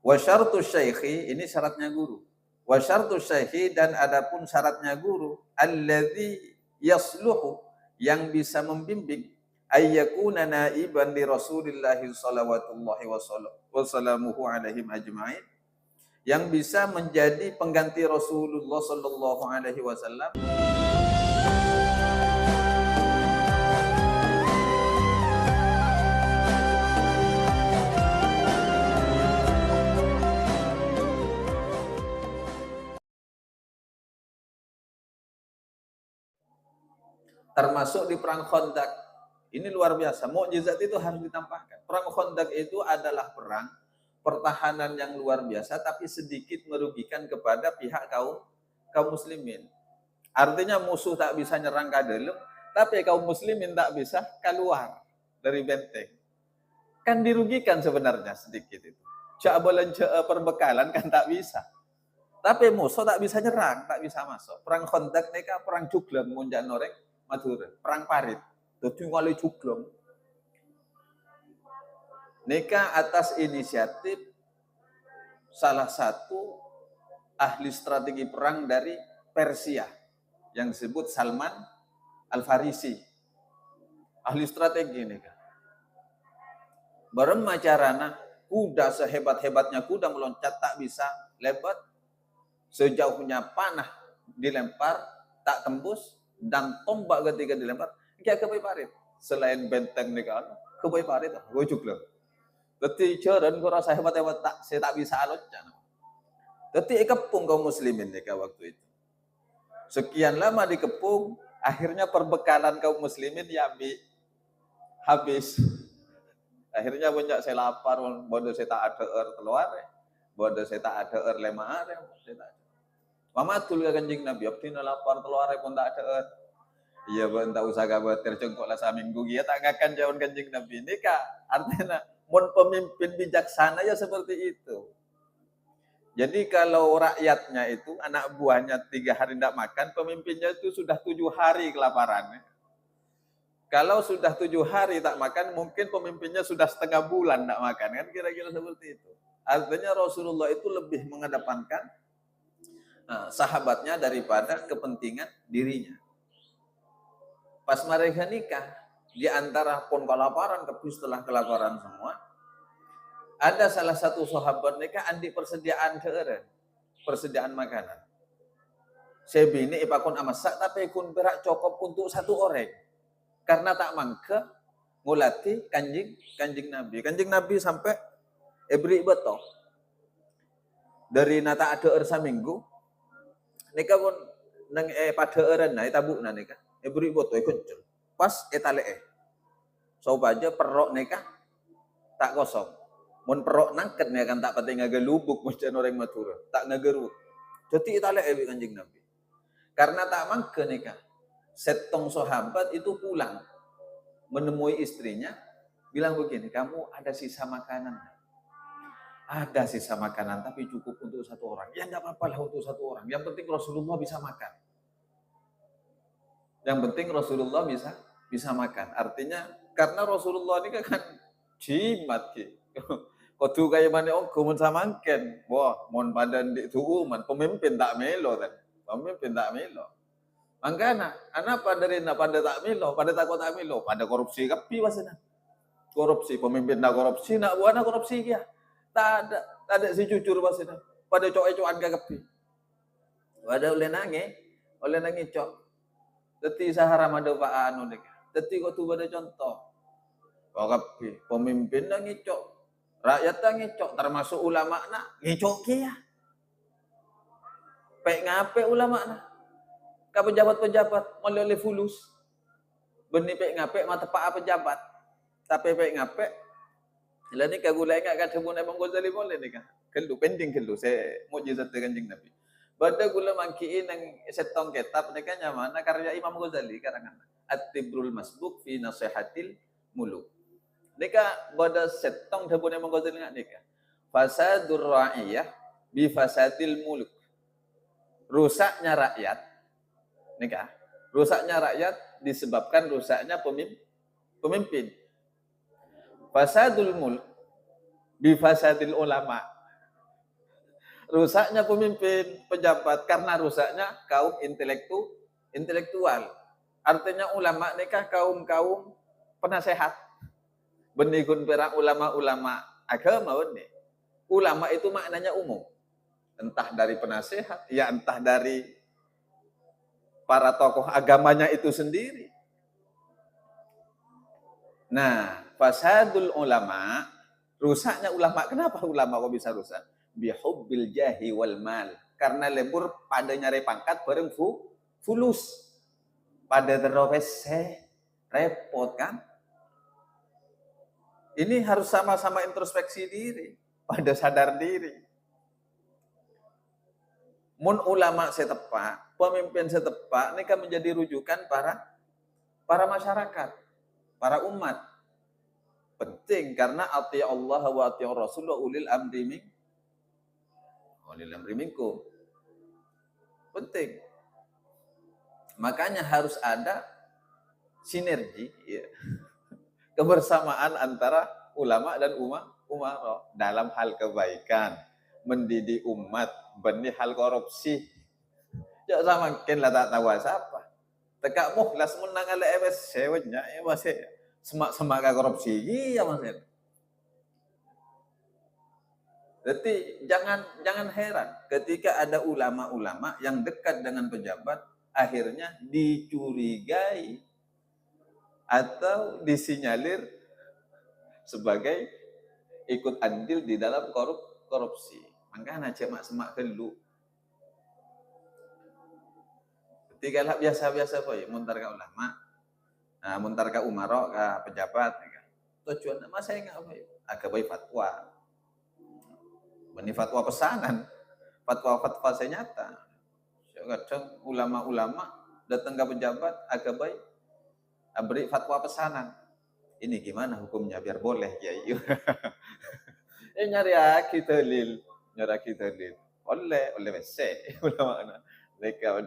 Wa syartu syaikhi, ini syaratnya guru. Wa syartu syaikhi, dan adapun syaratnya guru, alladzi yasluhu, yang bisa membimbing, ayyakuna naiban li Rasulillah sallallahu wasallamuhu alaihim ajma'in, yang bisa menjadi pengganti Rasulullah sallallahu alaihi wasallam. Termasuk di perang Khandaq. Ini luar biasa, mukjizat itu harus ditampakkan. Perang Khandaq itu adalah perang pertahanan yang luar biasa, tapi sedikit merugikan kepada pihak kaum muslimin. Artinya musuh tak bisa nyerang ke dalam, tapi kaum muslimin tak bisa keluar dari benteng. Kan dirugikan sebenarnya sedikit itu. Cabalan perbekalan kan tak bisa. Tapi musuh tak bisa nyerang, tak bisa masuk. Perang Khandaq mereka perang Juglam munjak norek Madura, perang parit. Dadi wali Juglam. Nika atas inisiatif salah satu ahli strategi perang dari Persia yang disebut Salman Al-Farisi. Ahli strategi nika. Bareng macarana kuda sehebat-hebatnya kuda meloncat tak bisa lebat, sejauhnya panah dilempar tak tembus, dan tombak ketika dilempar kayak kebai parit. Selain benteng nika kebai parit gue juga. Dadi jaran kok rasa hebat-hebat tak saya tak bisa alotnya. Dadi kepung kaum muslimin nika waktu itu. Sekian lama dikepung, akhirnya perbekalan kaum muslimin ya habis. Akhirnya banyak saya lapar, bodoh saya tak ada keluar, bodoh saya tak ada lema ada, saya tak ada. Mamatul ka Kanjeng Nabi, abdina lapar keluar pun tak ada. Iya, ben tak usah khawatir cengkok lah saminggu ya tak akan jauh Kanjeng Nabi. Ini kah artinya mon pemimpin bijaksana ya seperti itu. Jadi kalau rakyatnya itu anak buahnya 3 hari tidak makan, pemimpinnya itu sudah 7 hari kelaparan. Kalau sudah 7 hari tak makan, mungkin pemimpinnya sudah setengah bulan tidak makan, kan kira-kira seperti itu. Artinya Rasulullah itu lebih mengedepankan sahabatnya daripada kepentingan dirinya. Pas mereka nikah, di antara pun kelaparan, tapi setelah kelaparan semua, ada salah satu sahabat nikah andi persediaan keureun, persediaan makanan. Saya bini ipakun amasak tapi kun berak cukup untuk 1 orang. Karena tak mangke ngulati kanjing Nabi. Kanjing Nabi sampai beri betok. Dari nata ada saminggu, nikah pun nang pada eureun na tabukna nikah. Beri betok kencel. Pas etalee. Sobaja perok nikah tak kosong. Mun perok nangket nih kan tak penting ngagelubuk macam orang Madura, tak ngageruk. Jadi italia Kanjeng Nabi. Karena tak mangke nikah. Setong sahabat itu pulang menemui istrinya, bilang begini, kamu ada sisa makanan? Ada sisa makanan, tapi cukup untuk 1 orang. Ya enggak apa-apa lah untuk 1 orang. Yang penting Rasulullah bisa makan. Yang penting Rasulullah bisa makan. Artinya karena Rasulullah ini kan jimat gitu. Kudu kaya mana kumun samangken. Wah, mon badan di tuuman pemimpin tak melo kan. Pemimpin tak melo. Mangkana, pada rina pada tak melo, pada takut tak melo, pada korupsi kapi wasana. Korupsi pemimpin nak korupsi, nak buana korupsi dia. Tak ada si jujur wasana. Pada coek-coekan ka kapi. Pada oleh nangi cok. Deti sahara madu pak anu nek. Deti kok tu pada contoh. Kapi pemimpin nangi cok. Rakyat ngicok, termasuk ulama nak ngicok kia. Pek ngape ulama nak? Ka pejabat-pejabat molele fulus. Beni pek ngape mata pak pejabat. Tapi pek ngape. Lah ni kagulai enggak kan sebut Imam Ghazali boleh ni kan. Kelu pending kelu saya mukjizat Kanjeng Nabi. Bada gula mangkiin nang setong kitab ni kan mana karya Imam Ghazali karangan At-Tibrul Masbuk fi Nasihatil Muluk. Nika pada setong sebut Imam Ghazali nika. Fasadur ra'iyah bi fasadil muluk. Rusaknya rakyat. Nika. Rusaknya rakyat disebabkan rusaknya pemimpin. Fasadul mulk bi fasadil ulama. Rusaknya pemimpin, pejabat karena rusaknya kaum intelektual. Artinya ulama nikah kaum penasehat. Benikun perang ulama-ulama agama ini. Ulama itu maknanya umum. Entah dari penasehat, ya entah dari para tokoh agamanya itu sendiri. Nah, fasadul ulama, rusaknya ulama. Kenapa ulama kok bisa rusak? Bihubbil jahi wal mal. Karena lebur pada nyari pangkat bareng fulus. Pada terobes repot kan? Ini harus sama-sama introspeksi diri, pada sadar diri. Mun ulama setepak, pemimpin setepak, ini kan menjadi rujukan para masyarakat, para umat. Penting karena ati Allah wa ati Rasul wa ulil amri minkum. Penting. Makanya harus ada sinergi, ya, kebersamaan antara ulama dan umaro dalam hal kebaikan, mendidik umat, benih hal korupsi. Ya sama makin lah tak tahu siapa. Tekak mukhlas menang ala MS sewanya ya masih semak korupsi iya masih. Jadi jangan heran ketika ada ulama-ulama yang dekat dengan pejabat akhirnya dicurigai atau disinyalir sebagai ikut andil di dalam korupsi. Makanya semak gelu. Ketika lah biasa-biasa apa ya, muntar ke ulama, nah, muntar ke umaro, ke pejabat, ya. Tujuan saya nggak apa ya, agak baik fatwa. Ini fatwa pesanan, fatwa senyata. Kadang ulama-ulama datang ke pejabat agak baik beri fatwa pesanan. Ini gimana hukumnya biar boleh ya? Nyari dalil. Oleh wese ulama mereka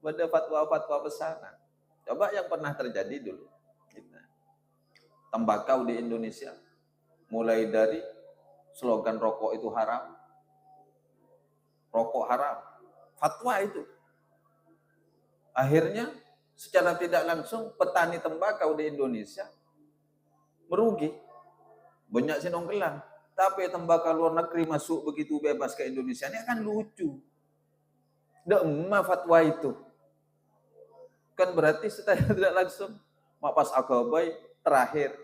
pada fatwa pesanan. Coba yang pernah terjadi dulu. Tembakau di Indonesia mulai dari slogan rokok itu haram, rokok haram, fatwa itu. Akhirnya secara tidak langsung petani tembakau di Indonesia merugi. Banyak sinonggelan. Tapi tembakau luar negeri masuk begitu bebas ke Indonesia, ini akan lucu. Demam fatwa itu. Kan berarti secara tidak langsung, mapas agabai terakhir.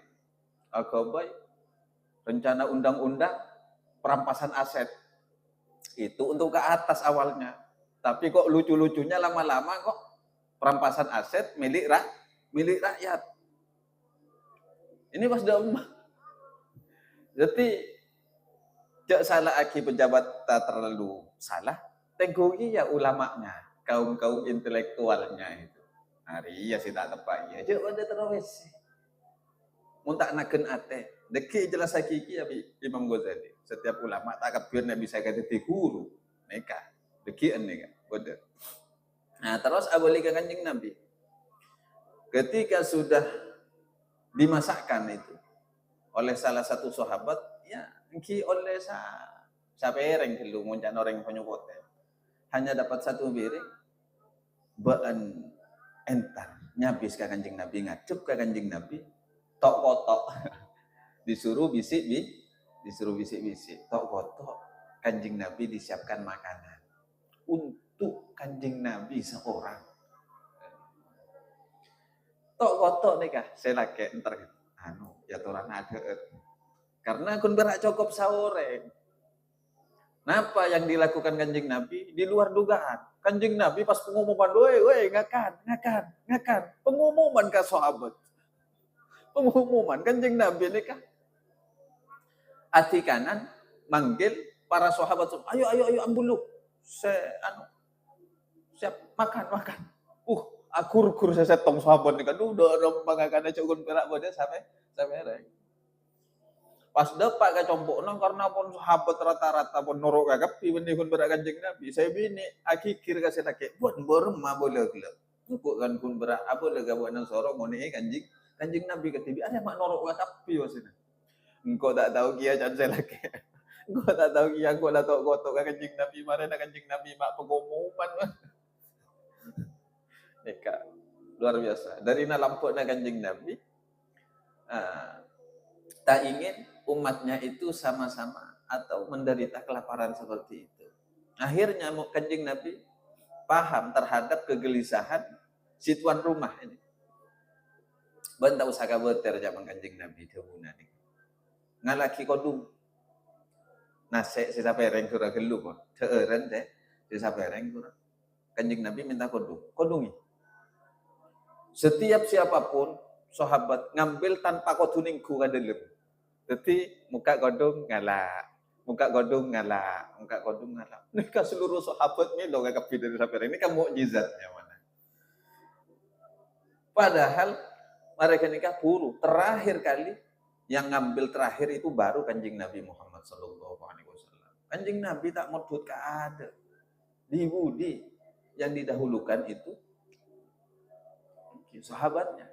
Agabai, rencana undang-undang perampasan aset. Itu untuk ke atas awalnya. Tapi kok lucu-lucunya lama-lama kok perampasan aset milik rakyat. Ini pas demam. Jadi jak salah aki pejabat tak terlalu salah, tegoki ya ulamanya, kaum intelektualnya itu. Hari ya sih tak tepat ya. Jauh ada terus. Muntak naken ate. Deki jelas hakiki ya Imam Ghazali. Setiap ulama tak kabir bisa kata guru. Mereka deki ane kan. Bodoh. Nah terus aboli ke Kanjeng Nabi. Ketika sudah dimasakkan itu oleh salah satu sahabat, ya engki oleh sapereng dulu muncak orang penyokote. Hanya dapat satu piring, baan entar nyabis ke Kanjeng Nabi, ngacup ke Kanjeng Nabi, tok kotok. Disuruh bisik-bisik, tok kotok. Kanjeng Nabi disiapkan makanan untuk Kanjeng Nabi seorang. Tok kotok nih kah, saya lagi entar ya turun ada. Karena kun berak cukup sahore. Napa yang dilakukan Kanjeng Nabi di luar dugaan. Kanjeng Nabi pas pengumuman, woi ngakan. Pengumuman ke sahabat. Pengumuman Kanjeng Nabi ini kah? Hati kanan manggil para sahabat, ayo ambulu. Siap makan. Akur saya tong sahabat ni kan udah pangakan cukun perak bodoh sampai reng. Pas dapat ka compokna karena pun sahabat rata-rata pun norok kapi benih kun berak Kanjeng Nabi. Saya bini akikir kasih laki buat borem boleh gelap. Bukan kun berak apa lega buat nang sorong ngone Kanjeng Nabi ketibi ada mak norok kapi wasina. Engkau tak tahu kia jangan saya laki. Gua tak tahu yang gua dah tahu gotok Kanjeng Nabi mare Kanjeng Nabi mak pengumuman. Neka luar biasa. Dari lampukna Kanjeng Nabi tak ingin umatnya itu sama-sama atau menderita kelaparan seperti itu. Akhirnya Kanjeng Nabi paham terhadap kegelisahan si tuan rumah ini. Ben tak usah kabeter zaman Kanjeng Nabi dahuna ni. Ngalaki kodung. Nah, saya pereng kurang gelu kok. Teeren teh, saya pereng kurang. Kanjeng Nabi minta kodung. Kodungi. Setiap siapapun sahabat ngambil tanpa koduning ku kadelem. Jadi muka kodung ngalah. Muka kodung ngalah. Muka kodung ngalah. Nika seluruh sahabat ni loh kakak dari sapereng. Ini kan mukjizatnya mana. Padahal mereka nikah buru. Terakhir kali yang ngambil terakhir itu baru Kanjeng Nabi Muhammad sallallahu alaihi wasallam. Kanjeng Nabi tak modut ke ada. Di budi yang didahulukan itu sahabatnya.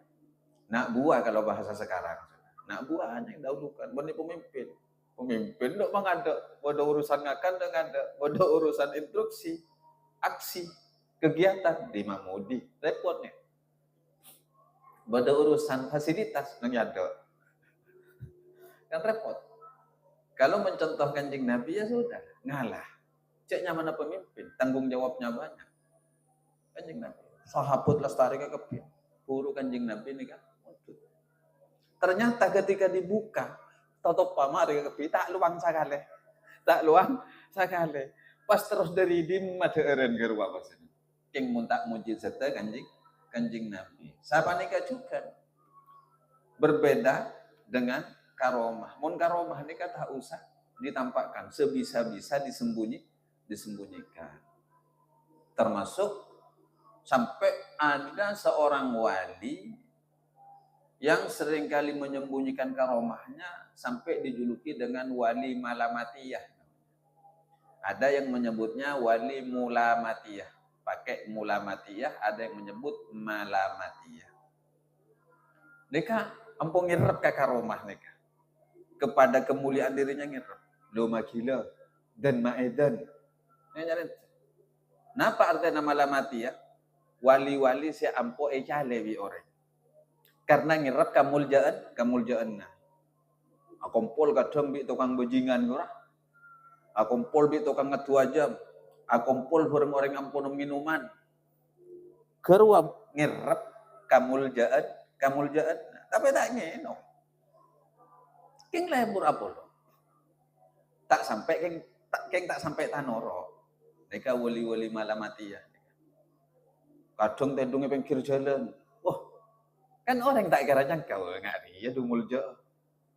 Nak buah kalau bahasa sekarang. Nak buah yang dahulukan. Benih pemimpin. Pemimpin dok mengada. Bodoh urusan ngakan dok ngada. Bodoh urusan instruksi. Aksi. Kegiatan. Di Mamudi. Repotnya. Bodoh urusan fasilitas. Ngada. Kan repot. Kalau mencontoh Kanjeng Nabi ya sudah. Ngalah. Ceknya mana pemimpin. Tanggung jawabnya banyak. Kanjeng Nabi. Sahabat lestari ke kepin. Buru Kanjeng Nabi ini kan. Ternyata ketika dibuka, tutup pamari kepi tak luang sakale. Tak luang sakale. Pas terus dari dim madeureun ke ruang pasien. King muntak mujizat Kanjeng Nabi. Sapa nika juga berbeda dengan karomah. Mun karomah nika tak usah ditampakkan, sebisa-bisa disembunyikan. Termasuk sampai ada seorang wali yang seringkali menyembunyikan karomahnya sampai dijuluki dengan wali malamatiyah. Ada yang menyebutnya wali mulamatiyah. Pakai mulamatiyah, ada yang menyebut malamatiyah. Neka ampun ngirep ke karomah neka. Kepada kemuliaan dirinya ngirep. Lo magila dan maedan. Napa artinya malamatiyah? Wali-wali si ampo ecalewi orang. Karena ngirap kamuljaan nah. Akumpul kadang bi tukang bajingan ora. Akumpul bi tukang ngetua jam. Akumpul orang-orang ampun minuman. Kerwa ngirap kamuljaan. Tapi tak ngeno. King lebur apol. Tak sampai king tak sampai tanoro. Mereka wali-wali malamatiyah. Kadang tendungnya pinggir jalan. Kan orang tak kira jangkau ngari ya dumuljo.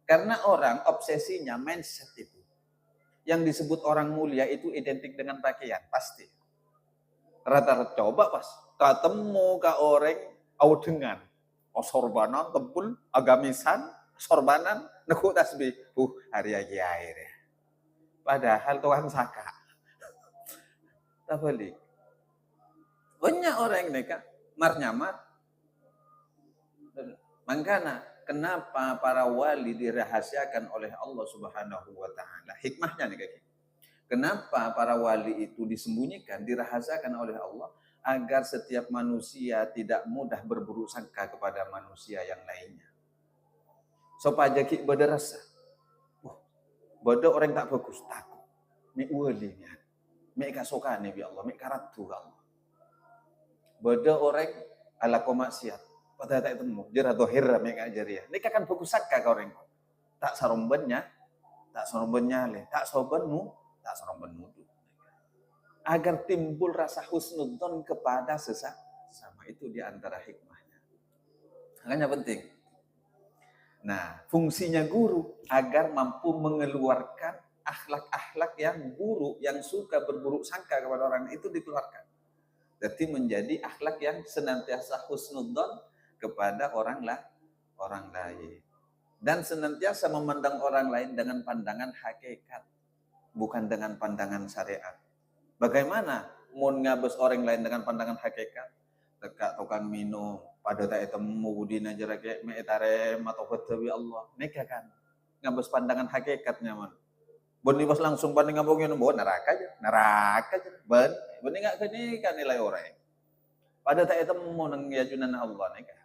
Karena orang obsesinya mindset itu. Yang disebut orang mulia itu identik dengan pakaian pasti. Rata-rata coba pas ketemu ke orang dengan sorbanan tebul agamisan sorbanan neku tasbih hari air ya. Padahal Tuhan saka. Tak balik. Banyak orang mereka mar-nyamar. Makanya kenapa para wali dirahasiakan oleh Allah Subhanahu wa taala? Hikmahnya nih kayak. Kenapa para wali itu disembunyikan, dirahasiakan oleh Allah agar setiap manusia tidak mudah berburuk sangka kepada manusia yang lainnya. Supaya ki berderasa. Bodoh orang tak bagus takut. Mi walinya. Mi kasokane bi Allah, mi karatu Allah. Bodoh orang ala maksiat. Pada tak temu, jera dohir mereka jariah. Ini kan bagus sangka kau orang. Tak sarombennya le, tak sobenmu. Agar timbul rasa husnudzon kepada sesama itu di antara hikmahnya. Makanya penting. Nah, fungsinya guru agar mampu mengeluarkan akhlak-akhlak yang buruk, yang suka berburuk sangka kepada orang itu dikeluarkan. Jadi menjadi akhlak yang senantiasa husnudzon kepada orang lain. Dan senantiasa memandang orang lain dengan pandangan hakikat. Bukan dengan pandangan syariat. Bagaimana mun ngabes orang lain dengan pandangan hakikat? Teka tukang minum, pada tak temu dina jerake me etare atau fatawi Allah. Neka kan ngabes pandangan hakikatnya man. Beni pas langsung banding ngabungin bawa neraka aja. Beni enggak kini kan nilai orang. Pada tak temu nang yajunan Allah nih kan.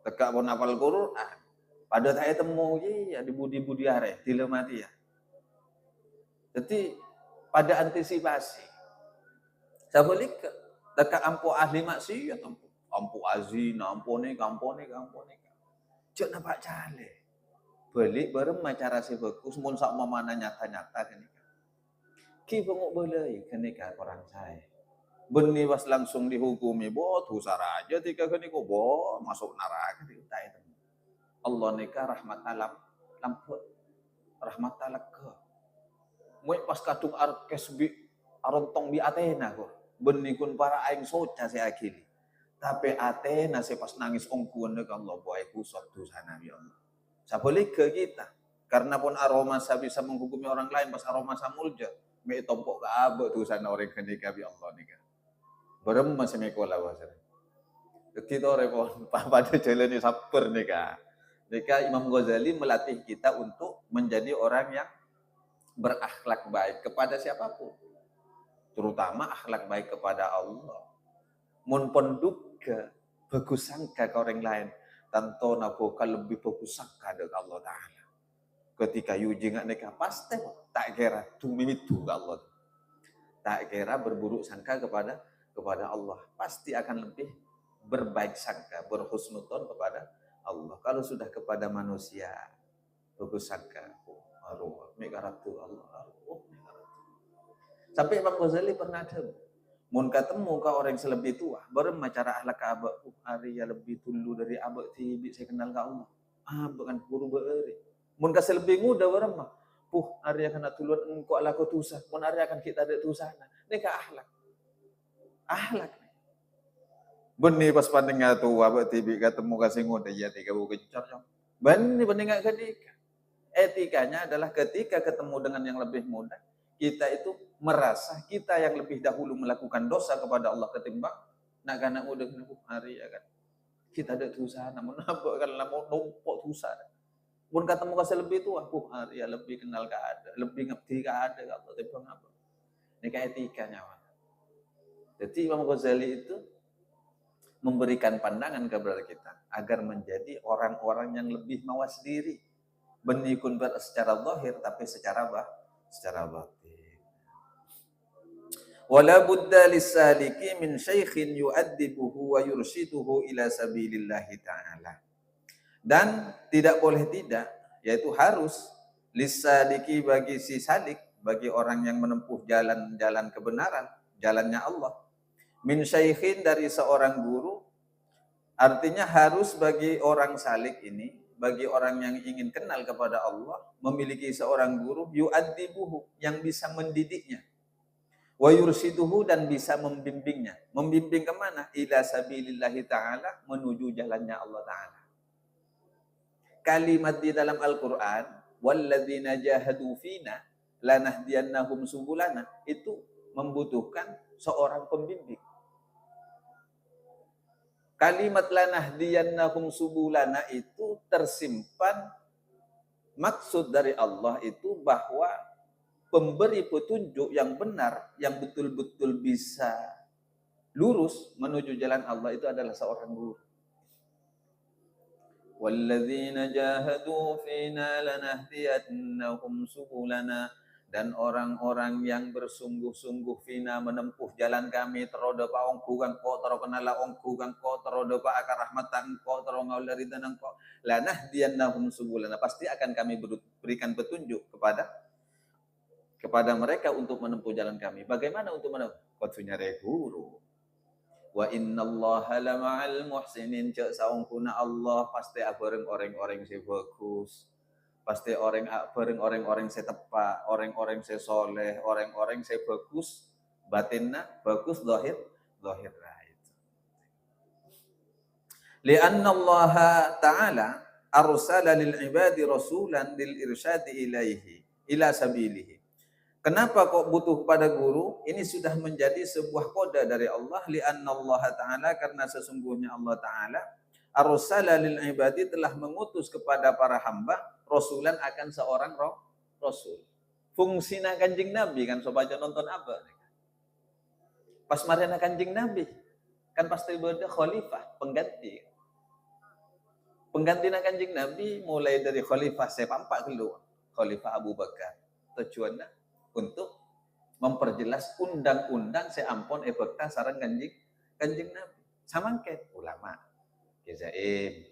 Teka pun apal Quran. Pada tak temu je ya di budi-budi are, tila mati ya. Jadi pada antisipasi. Saya boleh ke teka ampu ahli maksiat ampu azina, ampu ni. Cuk nampak cale. Balik bareng cara si bagus mun sak mana nyata-nyata kan. Ki bengok boleh kan orang saya. Beni was langsung dihukumi bot husar aja tika kan ko bo masuk neraka di utai itu. Allah nikah rahmat alam lampu rahmat talak ke. Mui pas kadung arkes bi arontong bi Athena ko. Beni kun para aing soca si akhiri. Tapi Athena si pas nangis ongkuan ke Allah boy kusot tu sana ya Allah. Saya boleh ke kita. Karena pun aroma saya bisa menghukumi orang lain pas aroma samulja. Me tompok ke abe tu sana orang kenika bi Allah nikah. Berem masih mekola wasir. Kita repot pada jalan ini sabar nikah. Nikah Imam Ghazali melatih kita untuk menjadi orang yang berakhlak baik kepada siapapun. Terutama akhlak baik kepada Allah. Mun penduga bagus sangka ke orang lain. Tanto naboka lebih bagus sangka dengan Allah Ta'ala. Ketika yuji nggak nikah pasti tak kira tumitu ke Allah. Tak kira berburuk sangka kepada Allah. Pasti akan lebih berbaik sangka, berhusnudzon kepada Allah. Kalau sudah kepada manusia, bagus sangka. Sampai Imam Ghazali pernah ada. Mun ketemu ke orang selebih tua, baru cara ahlak abak, hari ya lebih dulu dari abak tibi saya kenal ke Allah. Abak kan guru beuri. Mun ka selebih muda baru mah, hari akan natulun engkau ala tusa, mun hari akan kita ada tusana. Ini ka ahlak. Ahlak. Beni pas pandeng tua abak tibi ketemu kasih muda ya tiga buku kencor. Beni nggak ketika. Etikanya adalah ketika ketemu dengan yang lebih muda, kita itu merasa kita yang lebih dahulu melakukan dosa kepada Allah ketimbang nak kana udah hari ya kan. Kita ada dosa namun apa kan mau numpuk dosa. Mun ketemu kasih lebih tua, hari ya lebih kenal ke ada, lebih ngerti ke ada kalau timbang apa. Ini kayak etikanya. Jadi Imam Ghazali itu memberikan pandangan kepada kita agar menjadi orang-orang yang lebih mawas diri. Benikun secara zahir tapi secara batin. Wala budda lis-saliki min syaikhin yu'addibuhu wa yurshiduhu ila sabilillahi ta'ala. Dan tidak boleh tidak, yaitu harus lis-saliki bagi si salik, bagi orang yang menempuh jalan-jalan kebenaran, jalannya Allah. Min syaikhin dari seorang guru, artinya harus bagi orang salik ini, bagi orang yang ingin kenal kepada Allah, memiliki seorang guru yu'addibuhu yang bisa mendidiknya. Wa yursiduhu dan bisa membimbingnya. Membimbing kemana? Ila sabilillahi ta'ala, menuju jalannya Allah Ta'ala. Kalimat di dalam Al-Quran, walladzina jahadu fina lanahdiyannahum subulana, itu membutuhkan seorang pembimbing. Kalimat lanahdiyannahum subulana itu tersimpan maksud dari Allah itu bahwa pemberi petunjuk yang benar, yang betul-betul bisa lurus menuju jalan Allah itu adalah seorang guru. Walladzina jahadu fina lanahdiyannahum subulana, dan orang-orang yang bersungguh-sungguh fina menempuh jalan kami teroda pa ongku kang ko tero kenala ongku kang ko teroda pa akar rahmatan ko tero ngaulari danang ko lanahdiyannahum subulana, pasti akan kami berikan petunjuk kepada mereka untuk menempuh jalan kami. Bagaimana untuk menempuh? Kutunya guru. Wa innallaha lama'al muhsinin, cek saungkuna Allah pasti bareng orang-orang yang bagus. Pasti bareng orang-orang yang tepat, orang-orang yang soleh, orang-orang yang bagus, batinna bagus, zahir right. Lianna Allah Ta'ala arsala lil ibadi rasulan lil irsyadi ilaihi ila sabilihi. Kenapa kok butuh kepada guru? Ini sudah menjadi sebuah kode dari Allah. Lianna Allah Ta'ala, karena sesungguhnya Allah Ta'ala arsala lil ibadi, telah mengutus kepada para hamba rasulan, akan seorang rasul. fungsina Kanjeng Nabi kan so baca nonton apa. Pas marina Kanjeng Nabi kan pasti berada khalifah pengganti. Pengganti Kanjeng Nabi mulai dari khalifah sepampak dulu. Khalifah Abu Bakar. Tujuannya untuk memperjelas undang-undang seampun efekta sarang Kanjeng Nabi. Samangket ulama, Jazaim,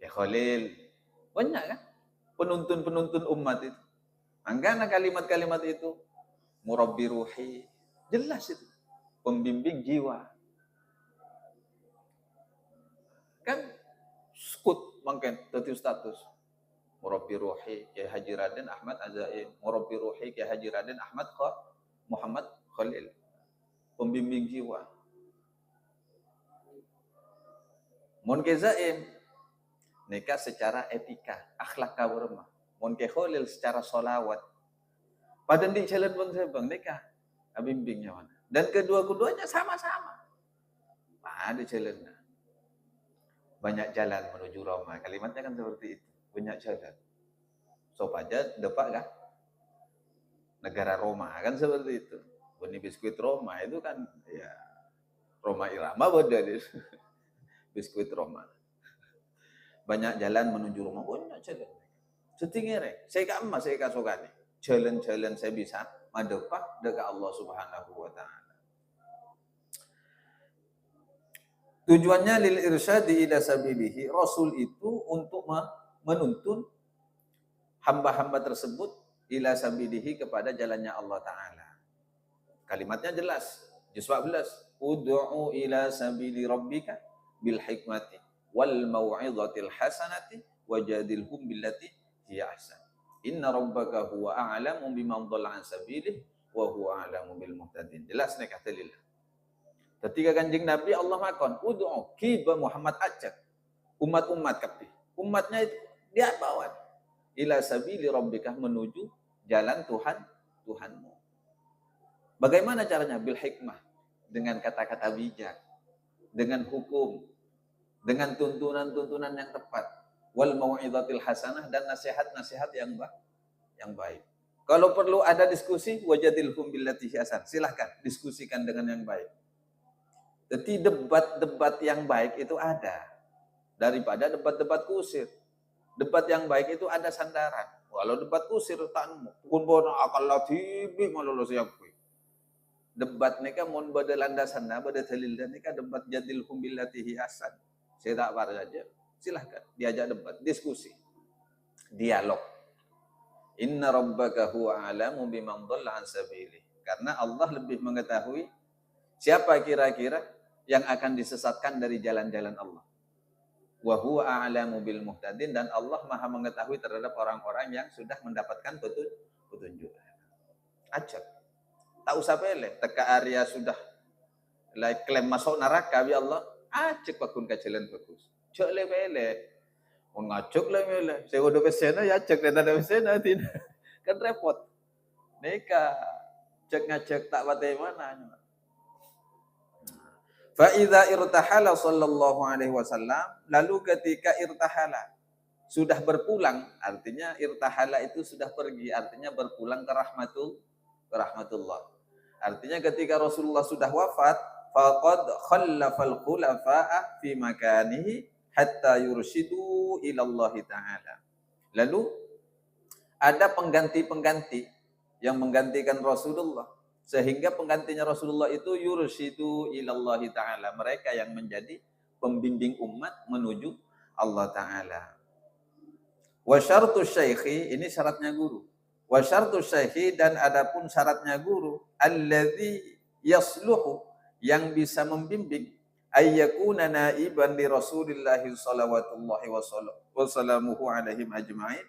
ya Khalil, banyak kan penuntun-penuntun umat itu. Anggana kalimat-kalimat itu murabbi ruhi, jelas itu, pembimbing jiwa. Kan skut mungkin tadi status murabbi ruhi Kiai Haji Raden Ahmad Azaim, murabbi ruhi Kiai Haji Raden Ahmad Muhammad Khalil, pembimbing jiwa. Mun kezaim nikah secara etika, akhlak kaburma. Mun ke Khalil secara solawat. Padahal di jalan bang nikah, bimbingnya mana. Dan kedua-keduanya sama-sama. Ada jalannya. Banyak jalan menuju Roma. Kalimatnya kan seperti itu. Banyak jalan. So aja depak kan? Negara Roma kan seperti itu. Beni biskuit Roma itu kan ya Roma Irama beda deh. Biskuit Roma. Banyak jalan menuju Roma. Banyak jalan. Setinggi saya kan emas, saya kasukani. Jalan-jalan saya bisa madepak dekat Allah Subhanahu wa taala. Tujuannya lil irsyadi ila sabilihi. Rasul itu untuk menuntun hamba-hamba tersebut ila sabilihi kepada jalannya Allah taala. Kalimatnya jelas. Juz 14. Ud'u ila sabili rabbika bil hikmati wal mau'izatil hasanati wajadilhum billati hiya ahsan. Inna rabbaka huwa a'lamu biman dhalla an sabilihi wa huwa a'lamu bil muhtadin. Jelas nih kata lillah. Ketika Kanjeng Nabi Allah makon, ud'u kiba Muhammad ajak umat-umat kabeh. Umatnya itu dia bawa ila sabili rabbika menuju jalan Tuhanmu. Bagaimana caranya? Bil hikmah, dengan kata-kata bijak, dengan hukum, dengan tuntunan-tuntunan yang tepat, wal mau'izatil hasanah, dan nasihat-nasihat yang baik. Kalau perlu ada diskusi, wajadilhum billati hasan. Silahkan diskusikan dengan yang baik. Jadi debat-debat yang baik itu ada daripada debat-debat kusir. Debat yang baik itu ada sandaran. Walau debat kusir tanmu kun bona akal latibi malolo siapui. Debat nika mun bade landasanna bade dalil nika debat jadilhum billati hasan. Saya tak war saja. Silahkan diajak debat, diskusi, dialog. Inna rabbaka huwa a'lamu biman dhalla an sabilihi. Karena Allah lebih mengetahui siapa kira-kira yang akan disesatkan dari jalan-jalan Allah. Wa huwa a'lamu bil muhtadin, dan Allah Maha mengetahui terhadap orang-orang yang sudah mendapatkan petunjuk. Ajak. Tak usah pele, teka area sudah klaim masuk neraka bi Allah, ajak pakun ke jalan bagus. Cek le pele. Mun ngajak le mele. Saya udah pesena ya ajak dan ada pesena tidak. Kan repot. Nika cek ngajak tak batai mana. Fa idza irtahala sallallahu alaihi wasallam, lalu ketika irtahala sudah berpulang, artinya irtahala itu sudah pergi, artinya berpulang ke rahmatullah. Artinya ketika Rasulullah sudah wafat, faqad khallafal khulafa'a fi makanihi hatta yurshidu ila Allah taala. Lalu ada pengganti-pengganti yang menggantikan Rasulullah, sehingga penggantinya Rasulullah itu yurshidu ila Allah taala, mereka yang menjadi pembimbing umat menuju Allah taala. Wa syartu syaikhi, ini syaratnya guru. Wa syartu syaikhi, dan adapun syaratnya guru, alladzi yasluhu, yang bisa membimbing, ayyakuna naiban li Rasulillah sallallahu wasallamuhu alaihim ajma'in,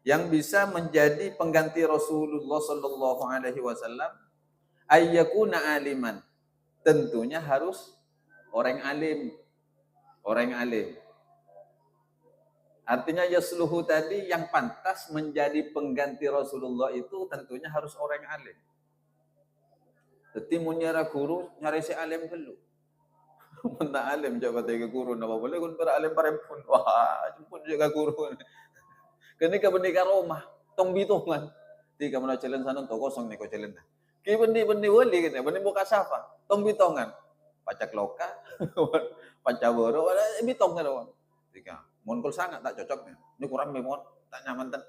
yang bisa menjadi pengganti Rasulullah sallallahu alaihi wasallam, ayyakuna aliman, tentunya harus orang alim. Artinya yasluhu tadi, yang pantas menjadi pengganti Rasulullah itu tentunya harus orang alim. Jadi mau nyara guru, nyari si alim dulu. Mana alim coba tiga guru, nama boleh kun alim parempun. Wah, jemput juga guru. Kini ke benika Roma, tong bitungan. Tiga mana challenge sana to kosong nih ko challenge. Ki bendi wali gitu, bendi buka siapa? Tong bitongan. Pacak loka, pacaboro, bitong kan. Tiga. Mon kul sangat tak cocoknya. Ini kurang memon, tak nyaman tan.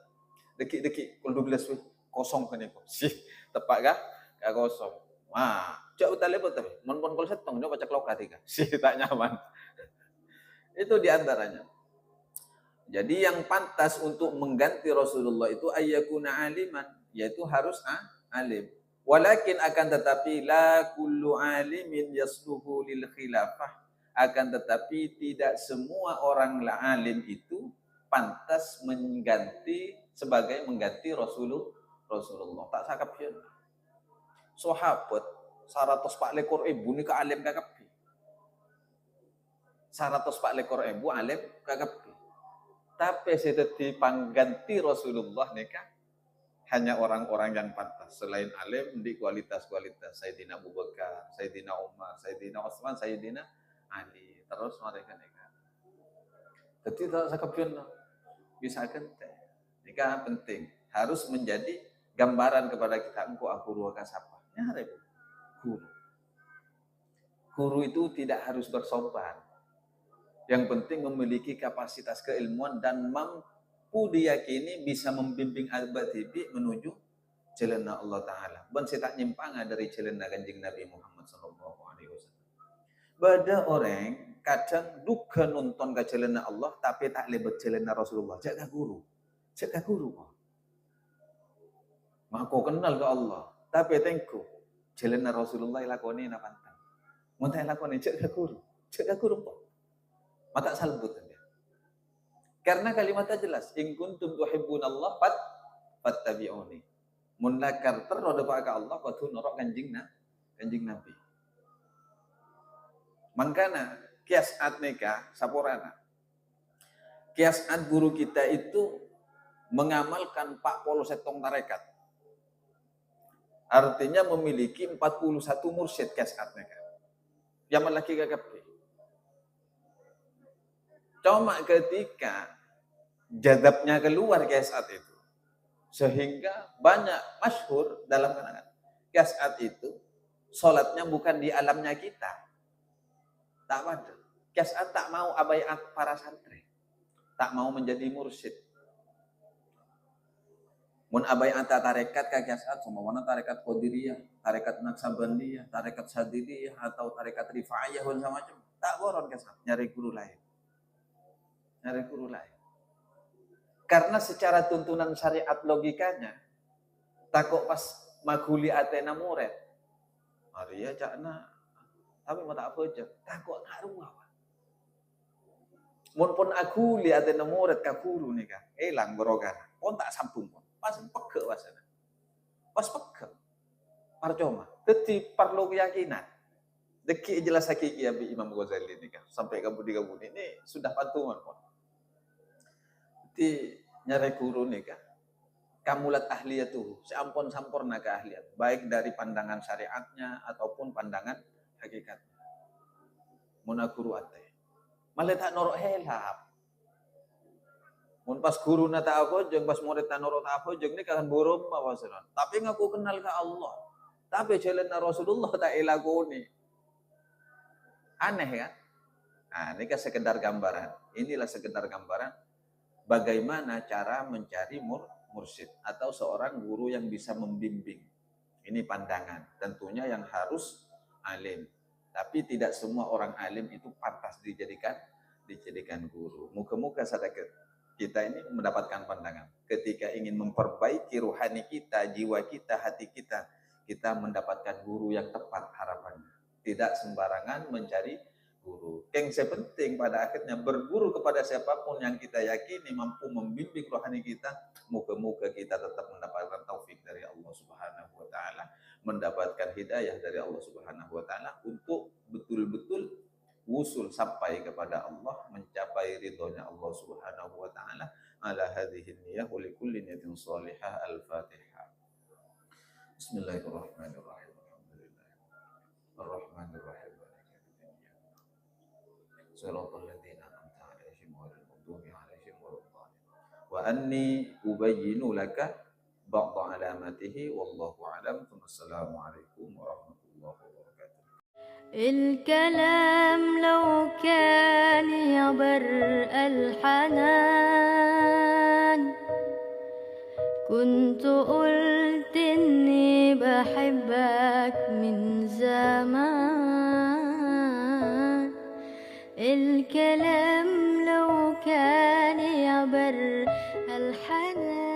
Deki kul 12 wih, kosong kan itu. Sih, tepat kah? Gak kosong. Wah, cak udah lebot tapi. Mon kul setong, dia pacak loka tiga. Sih, tak nyaman. Itu diantaranya. Jadi yang pantas untuk mengganti Rasulullah itu ayyakuna aliman, yaitu harus alim. Walakin akan tetapi la kullu alimin yasluhu lil khilafah. Akan tetapi tidak semua orang alim itu pantas mengganti Rasulullah. Tak sakap ya. Sahabat 140 ibu ni ka alim kakap. 140 ibu alim kakap. Tapi setelah pangganti Rasulullah nikah hanya orang-orang yang pantas selain alim di kualitas-kualitas Sayyidina Abu Bakar, Sayyidina Umar, Sayyidina Utsman, Sayyidina Ali. Terus mereka nikah. Jadi tak sakapian bisa kente. Nikah penting, harus menjadi gambaran kepada kita engkau guru ka siapa. Nyare guru. Guru itu tidak harus bersopan. Yang penting memiliki kapasitas keilmuan dan mampu diyakini bisa membimbing al-batibi menuju jalan Allah Ta'ala. Dan saya tak nyimpang dari jalan kanjeng Nabi Muhammad SAW. Bada orang kadang duka nonton ke jalan Allah tapi tak lebat jalan Rasulullah. Jaga guru. Maka kenal ke Allah. Tapi tengku jalan Rasulullah lakoni na pantang. Muntah lakoni jaga guru. Pak. Mata salbut dia. Karena kalimatnya jelas, in kuntum tuhibbunallah fattabi'uni. Mun lakar terroda ka Allah kudu norok kanjing Nabi. Mangkana kiasat nikah saporana. Kiasat guru kita itu mengamalkan 40 setong tarekat. Artinya memiliki 41 mursyid kiasat nikah. Yang laki kakap. Cuma ketika jadabnya keluar saat itu, sehingga banyak masyhur dalam kalangan saat itu, sholatnya bukan di alamnya kita, tak ada. Saat tak mau abaiat para santri, tak mau menjadi mursyid. Mun abaiat tarekat ke saat, semua mana tarekat Qadiriyah, tarekat Naksabandiyah, tarekat Sadiliyah atau tarekat Rifa'iyah dan macam, tak boron saat nyari guru lain. Karena secara tuntunan syariat logikanya takut pas maguli atena murid Maria cakna tapi mata apa aja takut ngaruh mun pun aku li atena murid ka guru nih kan elang berogan pun tak sambung pun pas peke wasana pas peke parcoma dadi perlu keyakinan deki jelas hakiki ya Imam Ghazali ini kan sampai kabudi ini sudah patungan pun di nyari guru nih kan kamulat ahliyat tuh seampun sampurna keahlian baik dari pandangan syariatnya ataupun pandangan hakikatnya mun guru ate malah tak norok helap mun pas guru na tak apa jeung pas murid tak norok tak apa jeung ni kan borom apa senan tapi ngaku kenal ke Allah tapi jalan Rasulullah tak elakoni aneh kan nah ini kan sekedar gambaran inilah sekedar gambaran bagaimana cara mencari mursyid atau seorang guru yang bisa membimbing. Ini pandangan. Tentunya yang harus alim. Tapi tidak semua orang alim itu pantas dijadikan guru. Muka-muka sadaqat kita ini mendapatkan pandangan. Ketika ingin memperbaiki ruhani kita, jiwa kita, hati kita, kita mendapatkan guru yang tepat harapannya. Tidak sembarangan mencari guru. Yang penting pada akhirnya berguru kepada siapapun yang kita yakini mampu membimbing rohani kita, moga-moga kita tetap mendapatkan taufik dari Allah Subhanahu wa taala, mendapatkan hidayah dari Allah Subhanahu wa taala untuk betul-betul wusul sampai kepada Allah, mencapai ridhonya Allah Subhanahu wa taala. Ala hadhihi niyyah wa likulli niyatin shalihah. Al-Fatihah. Bismillahirrahmanirrahim. Alhamdulillah. Ar-Rahmanirrahim. Siratal ladzina an'amta 'alaihim ghairil maghdubi 'alaihim waladdallin. Wa anni ubayyinu laka بعض علاماته والله أعلم. السلام عليكم ورحمة الله وبركاته. الكلام لو كان يبرق الحنان كنت قلت إني بحبك من زمان. الكلام لو كان يبرق الحنان